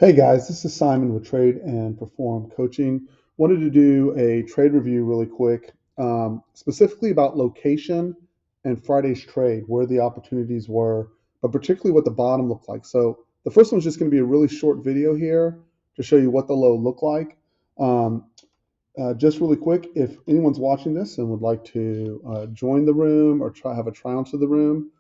Hey guys, this is Simon with Trade and Perform Coaching. Wanted to do a trade review really quick, specifically about location and Friday's trade, where the opportunities were, but particularly what the bottom looked like. So the first one's just going to be a really short video here to show you what the low looked like. Um, just really quick, if anyone's watching this and would like to join the room or have a try onto the room,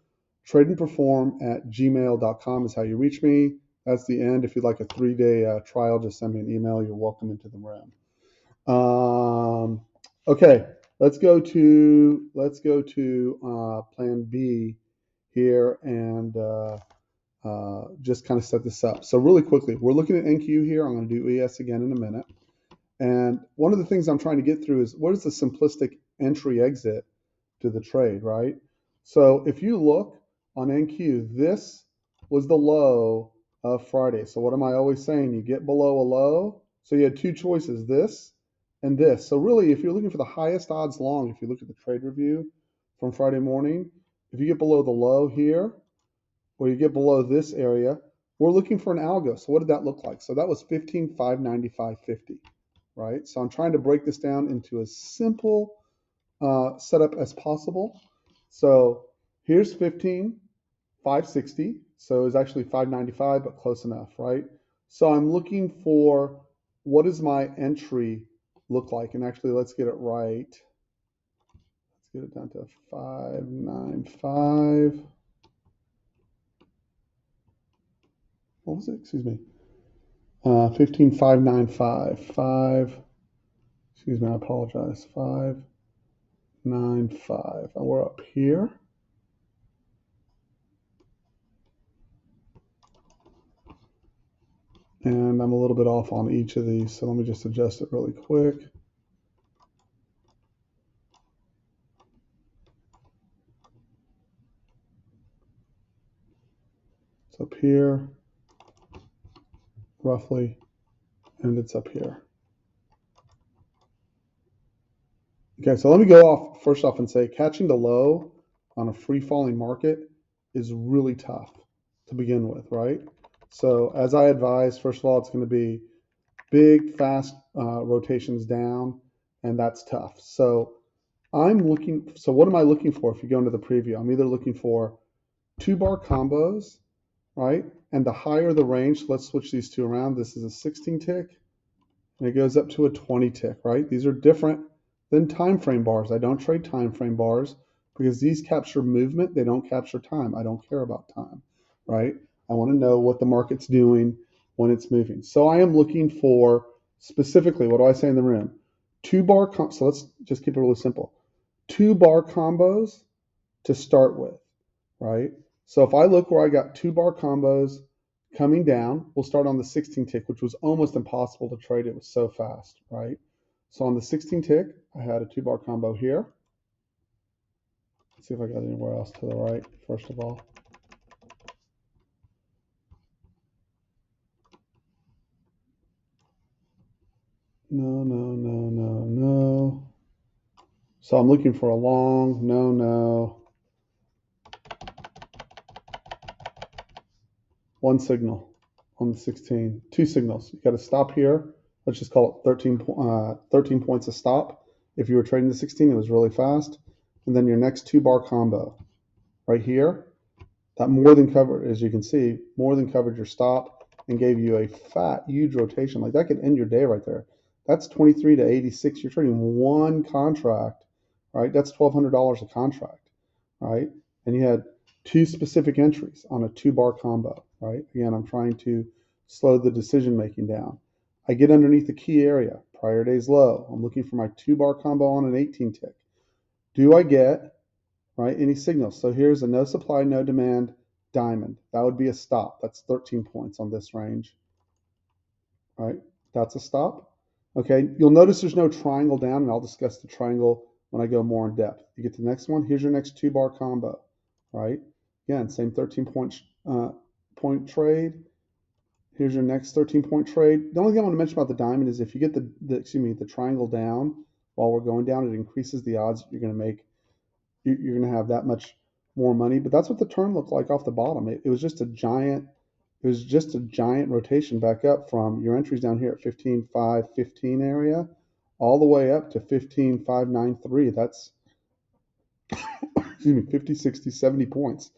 tradeandperform@gmail.com is how you reach me. That's the end. If you'd like a 3-day trial, just send me an email. You're welcome into the room. Okay, let's go to Plan B here and just kind of set this up. So really quickly, we're looking at NQ here. I'm going to do ES again in a minute. And one of the things I'm trying to get through is what is the simplistic entry exit to the trade, right? So if you look on NQ, this was the low of Friday. So what am I always saying? You get below a low. So you had two choices, this and this. So really, if you're looking for the highest odds long, if you look at the trade review from Friday morning, if you get below the low here, or you get below this area, we're looking for an algo. So what did that look like? So that was 15,595.50, right? So I'm trying to break this down into as simple setup as possible. So here's 15,560. So it's actually 595, but close enough, right? So I'm looking for what does my entry look like? And actually, let's get it right. Let's get it down to 595. What was it? Excuse me. 15,595. Excuse me, I apologize. 595. And we're up here. And I'm a little bit off on each of these, so let me just adjust it really quick. It's up here, roughly, and it's up here. Okay, so let me go off first off and say catching the low on a free falling market is really tough to begin with, right? So as I advised, first of all, it's going to be big, fast rotations down, and that's tough. So what am I looking for if you go into the preview? I'm either looking for 2-bar combos, right? And the higher the range, so let's switch these two around. This is a 16 tick, and it goes up to a 20 tick, right? These are different than time frame bars. I don't trade time frame bars because these capture movement. They don't capture time. I don't care about time, right? I want to know what the market's doing when it's moving. So I am looking for specifically, what do I say in the room? 2-bar, so let's just keep it really simple. 2-bar combos to start with, right? So if I look where I got 2-bar combos coming down, we'll start on the 16 tick, which was almost impossible to trade. It was so fast, right? So on the 16 tick, I had a 2-bar combo here. Let's see if I got anywhere else to the right, first of all. No. So I'm looking for a long, no. One signal on the 16, two signals. You got to stop here. Let's just call it 13 points a stop. If you were trading the 16, it was really fast. And then your next 2-bar combo right here, that more than covered, as you can see, more than covered your stop and gave you a fat, huge rotation. Like that could end your day right there. That's 23 to 86. You're trading one contract, right? That's $1,200 a contract, right? And you had two specific entries on a 2-bar combo, right? Again, I'm trying to slow the decision making down. I get underneath the key area, prior day's low. I'm looking for my 2-bar combo on an 18 tick. Do I get, right, any signals? So here's a no supply, no demand diamond. That would be a stop. That's 13 points on this range, right? That's a stop. Okay, you'll notice there's no triangle down, and I'll discuss the triangle when I go more in depth. You get to the next one. Here's your next 2-bar combo, right? Again, same 13-point trade. Here's your next 13-point trade. The only thing I want to mention about the diamond is if you get the triangle down while we're going down, it increases the odds that you're going to make. You're going to have that much more money. But that's what the turn looked like off the bottom. It was just a giant. it was just a giant rotation back up from your entries down here at 15,515 area all the way up to 15,593. That's, excuse me, 50, 60, 70 points,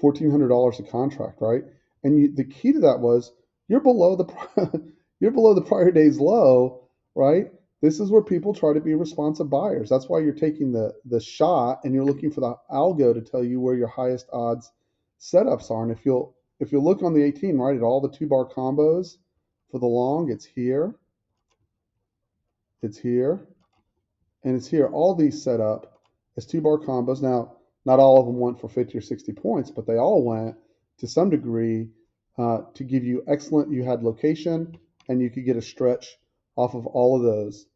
$1,400 a contract, right? And the key to that was you're below the you're below the prior day's low, right? This is where people try to be responsive buyers. That's why you're taking the shot and you're looking for the algo to tell you where your highest odds setups are. And if you'll look on the 18, right, at all the 2-bar combos for the long, it's here, it's here, and it's here. All these set up as 2-bar combos. Now, not all of them went for 50 or 60 points, but they all went to some degree to give you excellent, you had location, and you could get a stretch off of all of those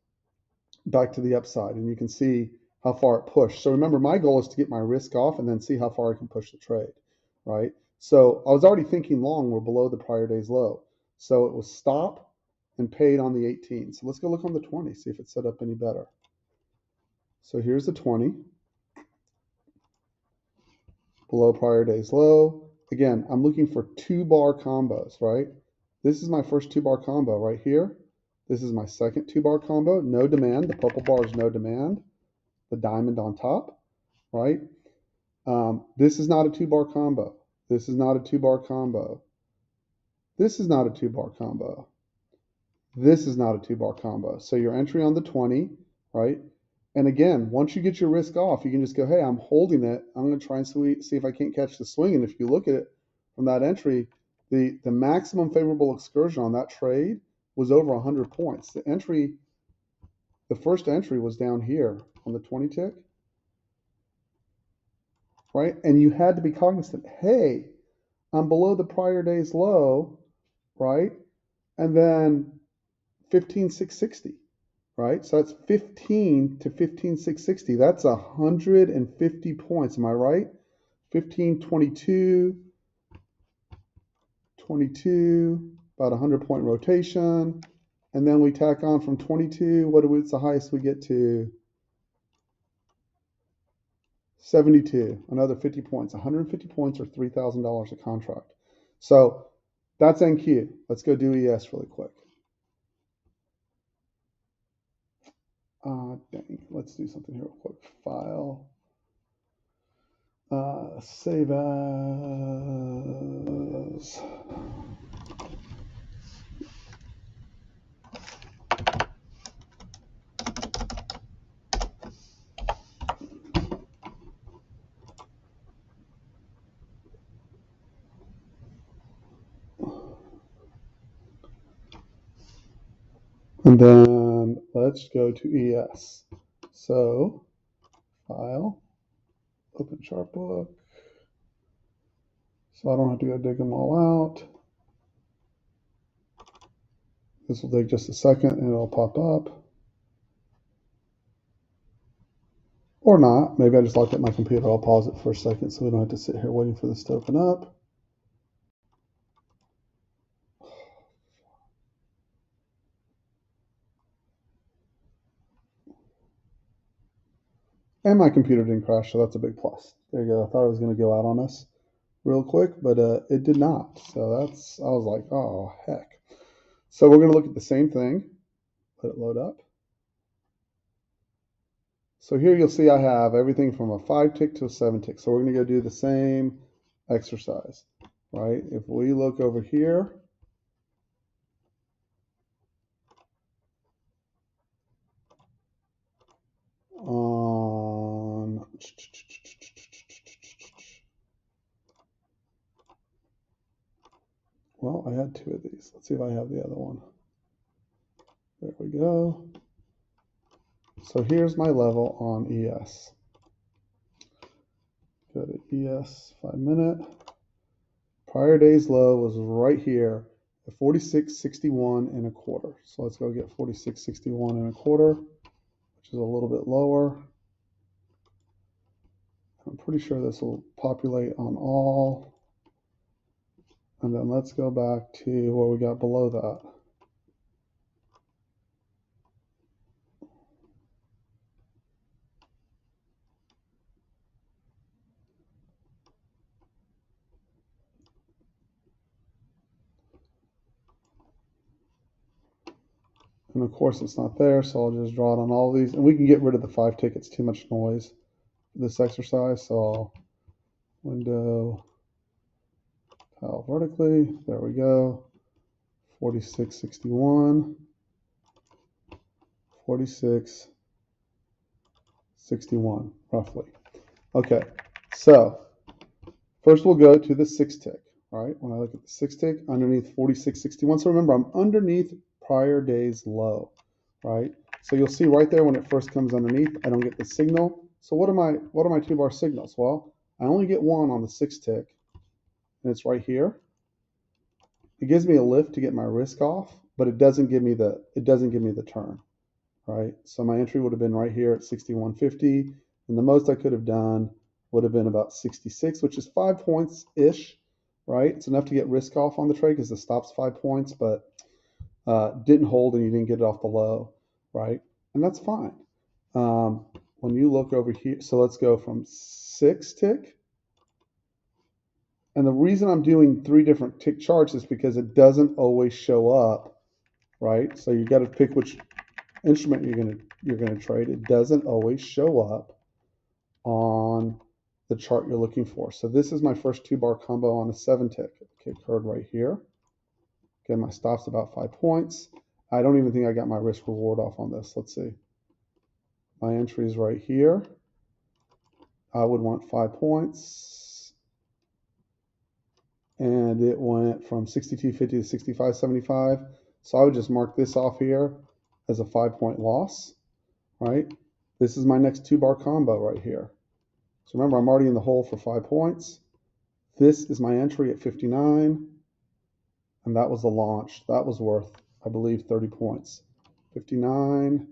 back to the upside. And you can see how far it pushed. So remember, my goal is to get my risk off and then see how far I can push the trade, right? So I was already thinking long, we're below the prior day's low. So it was stop and paid on the 18. So let's go look on the 20, see if it's set up any better. So here's the 20, below prior day's low. Again, I'm looking for 2-bar combos, right? This is my first 2-bar combo right here. This is my second 2-bar combo, no demand. The purple bar is no demand. The diamond on top, right? This is not a 2-bar combo. This is not a 2-bar combo. This is not a 2-bar combo. This is not a 2-bar combo. So your entry on the 20, right? And again, once you get your risk off, you can just go, hey, I'm holding it. I'm going to try and see if I can't catch the swing. And if you look at it from that entry, the maximum favorable excursion on that trade was over 100 points. The first entry was down here on the 20 tick, right? And you had to be cognizant, hey, I'm below the prior day's low, right? And then 15,660. Right? So that's 15 to 15,660. That's 150 points. Am I right? 15, 22, 22, about 100-point rotation. And then we tack on from 22. What's the highest we get to? 72. Another 50 points. 150 points or $3,000 a contract. So that's NQ. Let's go do ES really quick. Dang, let's do something here real quick. File, save as. And then let's go to ES. So, file, open chart book. So I don't have to go dig them all out. This will take just a second and it'll pop up. Or not. Maybe I just locked up my computer. I'll pause it for a second so we don't have to sit here waiting for this to open up. And my computer didn't crash, so that's a big plus. There you go. I thought it was going to go out on us real quick, but it did not. So I was like, oh, heck. So we're going to look at the same thing. Let it load up. So here you'll see I have everything from a 5 tick to a 7 tick. So we're going to go do the same exercise, right? If we look over here, on well, I had 2 of these. Let's see if I have the other one. There we go. So here's my level on ES. Go to ES 5-minute. Prior day's low was right here at 46.61 and a quarter. So let's go get 46.61 and a quarter, which is a little bit lower. I'm pretty sure this will populate on all. And then let's go back to where we got below that. And of course it's not there, so I'll just draw it on all of these. And we can get rid of the 5 tickets, too much noise for this exercise. So I'll window tile vertically. There we go. 4661, 4661, roughly. Okay, so first we'll go to the 6 tick. All right, when I look at the 6 tick underneath 4661, so remember I'm underneath prior day's low, right? So you'll see right there when it first comes underneath, I don't get the signal. So what are my 2-bar signals? Well, I only get one on the 6 tick, and it's right here. It gives me a lift to get my risk off, but it doesn't give me the turn, right? So my entry would have been right here at 61.50, and the most I could have done would have been about 66, which is 5 points ish, right? It's enough to get risk off on the trade because the stop's 5 points, but didn't hold and you didn't get it off the low, right? And that's fine. When you look over here, so let's go from 6 tick. And the reason I'm doing 3 different tick charts is because it doesn't always show up, right? So you got to pick which instrument you're gonna trade. It doesn't always show up on the chart you're looking for. So this is my first 2-bar combo on a 7 tick. Okay, occurred right here. Again, my stop's about 5 points. I don't even think I got my risk reward off on this. Let's see. My entry is right here. I would want 5 points. And it went from 62.50 to 65.75. So I would just mark this off here as a 5-point loss, right? This is my next 2-bar combo right here. So remember, I'm already in the hole for 5 points. This is my entry at 59, and that was the launch. That was worth, I believe, 30 points. 59.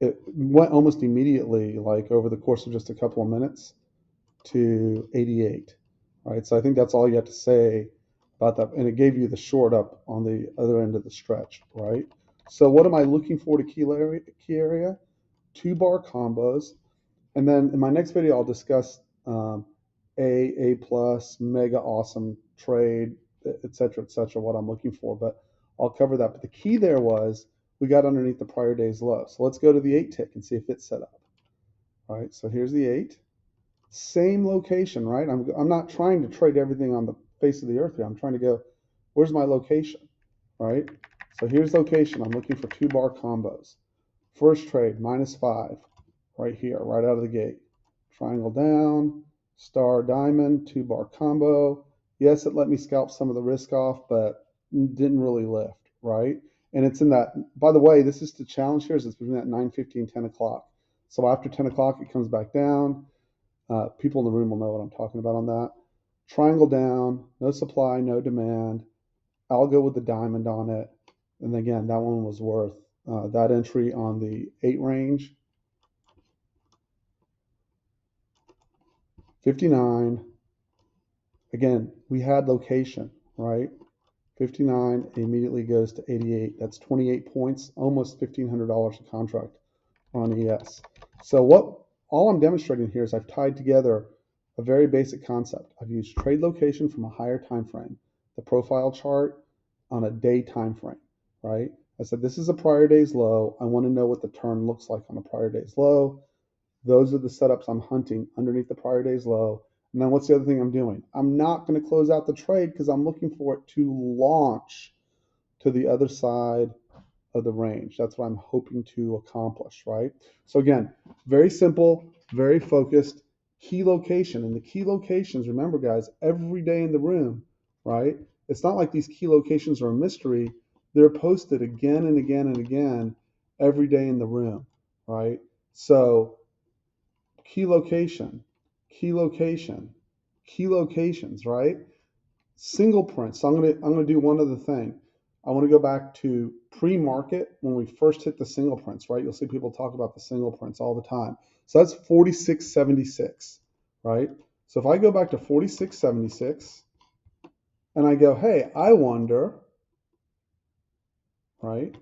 It went almost immediately, like over the course of just a couple of minutes, to 88. Right, so I think that's all you have to say about that. And it gave you the short up on the other end of the stretch, right? So what am I looking for to key area? 2-bar combos. And then in my next video, I'll discuss A plus, mega awesome trade, etc., what I'm looking for. But I'll cover that. But the key there was we got underneath the prior day's low. So let's go to the 8 tick and see if it's set up. All right, so here's the 8. Same location, right? I'm not trying to trade everything on the face of the earth here. I'm trying to go, where's my location, right? So here's location. I'm looking for 2-bar combos. First trade, -5, right here, right out of the gate. Triangle down, star diamond, 2-bar combo. Yes, it let me scalp some of the risk off, but didn't really lift, right? And it's in that, by the way, this is the challenge here, is it's between that 9:50 and 10 o'clock. So after 10 o'clock, it comes back down. People in the room will know what I'm talking about on that. Triangle down, no supply, no demand. Algo with the diamond on it. And again, that one was worth that entry on the 8 range. 59. Again, we had location, right? 59 immediately goes to 88. That's 28 points, almost $1,500 a contract on ES. So all I'm demonstrating here is I've tied together a very basic concept. I've used trade location from a higher time frame, the profile chart on a day time frame, right? I said this is a prior day's low. I want to know what the turn looks like on a prior day's low. Those are the setups I'm hunting underneath the prior day's low. And then what's the other thing I'm doing? I'm not going to close out the trade because I'm looking for it to launch to the other side of the range. That's what I'm hoping to accomplish, right? So again, very simple, very focused, key location. And the key locations, remember guys, every day in the room, right? It's not like these key locations are a mystery. They're posted again and again and again every day in the room, right? So key location, key location, key locations, right? Single print. So I'm gonna do one other thing. I want to go back to pre-market when we first hit the single prints, right? You'll see people talk about the single prints all the time. So that's 46.76, right? So if I go back to 46.76 and I go, hey, I wonder, right,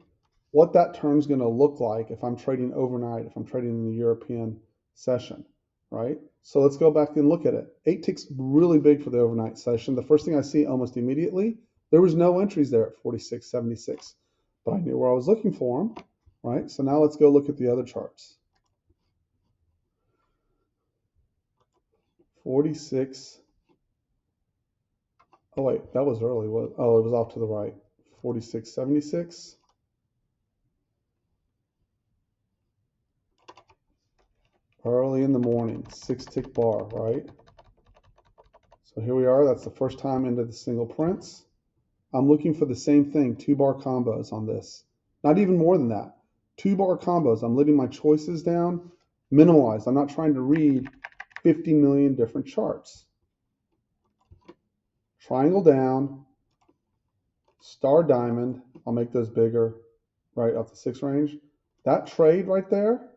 what that turn's going to look like if I'm trading overnight, if I'm trading in the European session, right? So let's go back and look at it. 8 ticks really big for the overnight session. The first thing I see almost immediately, there was no entries there at 46.76. but I knew where I was looking for them, right? So now let's go look at the other charts. 46. Oh wait, that was early. Oh, it was off to the right. 46.76. Early in the morning, 6-tick bar, right? So here we are. That's the first time into the single prints. I'm looking for the same thing, 2-bar combos on this. Not even more than that. 2-bar combos. I'm letting my choices down, minimalized. I'm not trying to read 50 million different charts. Triangle down, star diamond. I'll make those bigger, right, off the 6 range. That trade right there,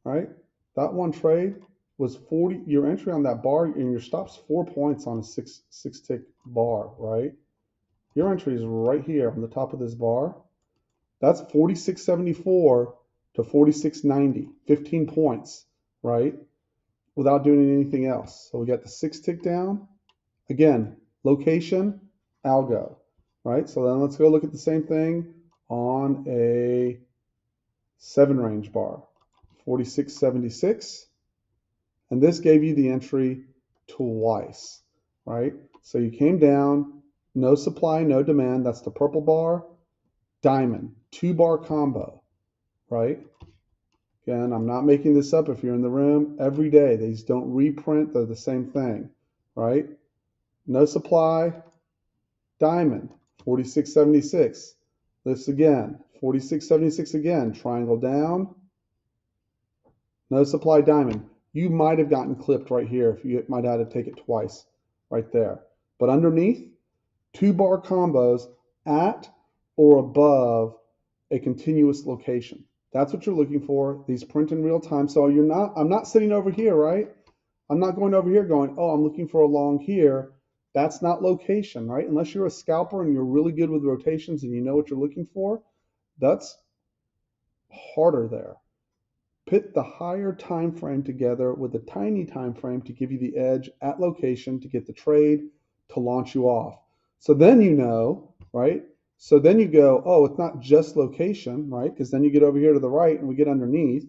right? That one trade was 40. Your entry on that bar and your stop's 4 points on a six-tick bar, right? Your entry is right here on the top of this bar. That's 46.74 to 46.90, 15 points, right? Without doing anything else. So we got the 6-tick down. Again, location, algo, right? So then let's go look at the same thing on a 7-range bar, 46.76. And this gave you the entry twice, right? So you came down, no supply, no demand. That's the purple bar. Diamond, 2-bar combo, right? Again, I'm not making this up. If you're in the room every day, these don't reprint. They're the same thing, right? No supply, diamond, 46.76. This again, 46.76 again. Triangle down, no supply, diamond. You might have gotten clipped right here if you might have had to take it twice right there. But underneath, 2-bar combos at or above a continuous location. That's what you're looking for. These print in real time. So I'm not sitting over here, right? I'm not going over here going, oh, I'm looking for a long here. That's not location, right? Unless you're a scalper and you're really good with rotations and you know what you're looking for, that's harder there. Put the higher time frame together with a tiny time frame to give you the edge at location to get the trade to launch you off. So then you know, right? So then you go, oh, it's not just location, right? Because then you get over here to the right and we get underneath,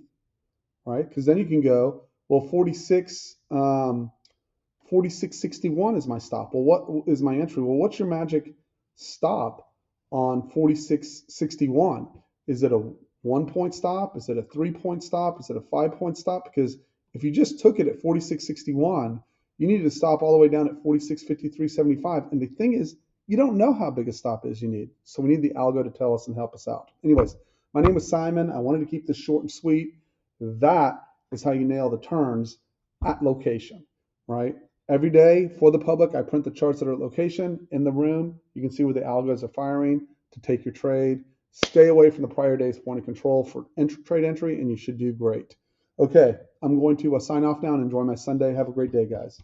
right? Because then you can go, well, 46.61 is my stop. Well, what is my entry? Well, what's your magic stop on 46.61? Is it a 1-point stop? Is it a 3-point stop? Is it a 5-point stop? Because if you just took it at 46.61, you needed to stop all the way down at 46.53.75. And the thing is, you don't know how big a stop is you need. So we need the algo to tell us and help us out. Anyways, my name is Simon. I wanted to keep this short and sweet. That is how you nail the turns at location, right? Every day for the public, I print the charts that are at location in the room. You can see where the algos are firing to take your trade. Stay away from the prior day's point of control for trade entry, and you should do great. Okay, I'm going to sign off now and enjoy my Sunday. Have a great day, guys.